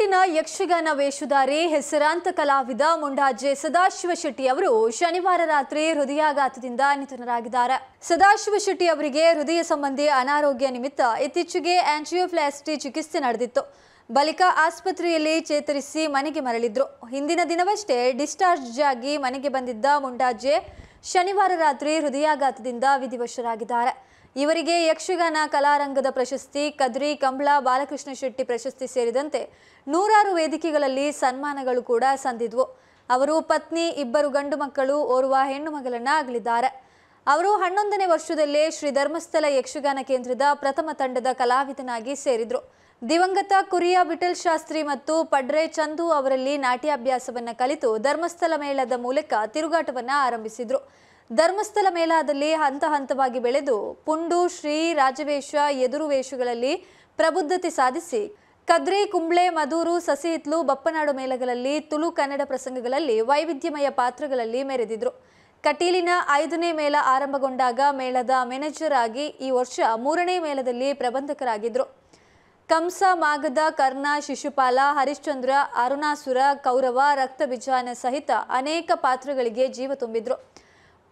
ಮಲೆನಾಡಿನ ಯಕ್ಷಗಾನ ವೇಷಧಾರಿ ಹೆಸರಾಂತ ಕಲಾವಿದ ಮುಂಡಾಜೆ ಸದಾಶಿವ ಶೆಟ್ಟಿ ಅವರು ಶನಿವಾರ ರಾತ್ರಿ ಹೃದಯಾಘಾತದಿಂದ ನಿಧನರಾಗಿದ್ದಾರೆ. ಸದಾಶಿವ ಶೆಟ್ಟಿ ಅವರಿಗೆ ಹೃದಯ ಸಂಬಂಧಿ ಅನಾರೋಗ್ಯ ನಿಮಿತ್ತ ಇತ್ತೀಚೆಗೆ ಆಂಜಿಯೋಪ್ಲಾಸ್ಟಿ ಚಿಕಿತ್ಸೆ ನಡೆದಿತ್ತು. ಬಳಿಕ ಆಸ್ಪತ್ರೆಯಲ್ಲಿ ಚೇತರಿಸಿ ಮನೆಗೆ ಮರಳಿದ್ರು. ಹಿಂದಿನ ದಿನವಷ್ಟೇ ಡಿಸ್ಚಾರ್ಜ್ ಆಗಿ ಮನೆಗೆ ಬಂದಿದ್ದ ಮುಂಡಾಜೆ ಶನಿವಾರ ರಾತ್ರಿ ಹೃದಯಾಘಾತದಿಂದ ವಿಧಿವಶರಾಗಿದ್ದಾರೆ. ಇವರಿಗೆ ಯಕ್ಷಗಾನ ಕಲಾರಂಗದ ಪ್ರಶಸ್ತಿ, ಕದ್ರಿ ಕಂಬಳ ಬಾಲಕೃಷ್ಣ ಶೆಟ್ಟಿ ಪ್ರಶಸ್ತಿ ಸೇರಿದಂತೆ ನೂರಾರು ವೇದಿಕೆಗಳಲ್ಲಿ ಸನ್ಮಾನಗಳು ಕೂಡ ಸಂದಿದ್ವು. ಅವರು ಪತ್ನಿ, ಇಬ್ಬರು ಗಂಡು ಮಕ್ಕಳು, ಓರ್ವ ಹೆಣ್ಣು ಮಗಳನ್ನ ಅಗಲಿದ್ದಾರೆ. ಅವರು 11ನೇ ವರ್ಷದಲ್ಲೇ ಶ್ರೀ ಧರ್ಮಸ್ಥಳ ಯಕ್ಷಗಾನ ಕೇಂದ್ರದ ಪ್ರಥಮ ತಂಡದ ಕಲಾವಿದನಾಗಿ ಸೇರಿದ್ರು. ದಿವಂಗತ ಕುರಿಯ ವಿಠಲ್ ಶಾಸ್ತ್ರಿ ಮತ್ತು ಪಡ್ರೆ ಚಂದು ಅವರಲ್ಲಿ ನಾಟ್ಯಾಭ್ಯಾಸವನ್ನ ಕಲಿತು ಧರ್ಮಸ್ಥಳ ಮೇಳದ ಮೂಲಕ ತಿರುಗಾಟವನ್ನ ಆರಂಭಿಸಿದ್ರು. ಧರ್ಮಸ್ಥಳ ಮೇಳದಲ್ಲಿ ಹಂತ ಹಂತವಾಗಿ ಬೆಳೆದು ಪುಂಡು, ಶ್ರೀ, ರಾಜವೇಷ, ಎದುರು ವೇಷಗಳಲ್ಲಿ ಪ್ರಬುದ್ಧತೆ ಸಾಧಿಸಿ ಕದ್ರಿ, ಕುಂಬ್ಳೆ, ಮಧೂರು, ಸಸಿಹಿತ್ಲು, ಬಪ್ಪನಾಡು ಮೇಳಗಳಲ್ಲಿ, ತುಳು ಕನ್ನಡ ಪ್ರಸಂಗಗಳಲ್ಲಿ ವೈವಿಧ್ಯಮಯ ಪಾತ್ರಗಳಲ್ಲಿ ಮೆರೆದಿದ್ರು. ಕಟೀಲಿನ 5ನೇ ಮೇಳ ಆರಂಭಗೊಂಡಾಗ ಮೇಳದ ಮ್ಯಾನೇಜರ್ ಆಗಿ ಈ ವರ್ಷ 3ನೇ ಮೇಳದಲ್ಲಿ ಪ್ರಬಂಧಕರಾಗಿದ್ರು. ಕಂಸ, ಮಾಗಧ, ಕರ್ಣ, ಶಿಶುಪಾಲ, ಹರಿಶ್ಚಂದ್ರ, ಅರುಣಾಸುರ, ಕೌರವ, ರಕ್ತಬೀಜಾನ ಸಹಿತ ಅನೇಕ ಪಾತ್ರಗಳಿಗೆ ಜೀವ ತುಂಬಿದ್ರು.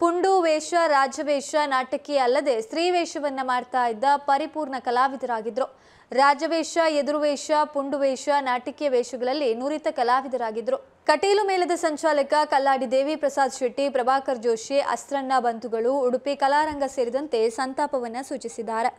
ಪುಂಡು ವೇಷ, ರಾಜವೇಷ, ನಾಟಕಿ ಅಲ್ಲದೆ ಸ್ತ್ರೀ ವೇಷವನ್ನ ಮಾಡ್ತಾ ಇದ್ದ ಪರಿಪೂರ್ಣ ಕಲಾವಿದರಾಗಿದ್ರು. ರಾಜವೇಷ, ಎದುರುವೇಷ, ಪುಂಡು ವೇಷ, ನಾಟಕೀಯ ವೇಷಗಳಲ್ಲಿ ನುರಿತ ಕಲಾವಿದರಾಗಿದ್ರು. ಕಟೀಲು ಮೇಳದ ಸಂಚಾಲಕ ಕಲ್ಲಾಡಿ ದೇವಿ ಪ್ರಸಾದ್ ಶೆಟ್ಟಿ, ಪ್ರಭಾಕರ್ ಜೋಶಿ, ಅಸ್ತ್ರಣ್ಣ ಬಂಧುಗಳು, ಉಡುಪಿ ಕಲಾರಂಗ ಸೇರಿದಂತೆ ಸಂತಾಪವನ್ನ ಸೂಚಿಸಿದ್ದಾರೆ.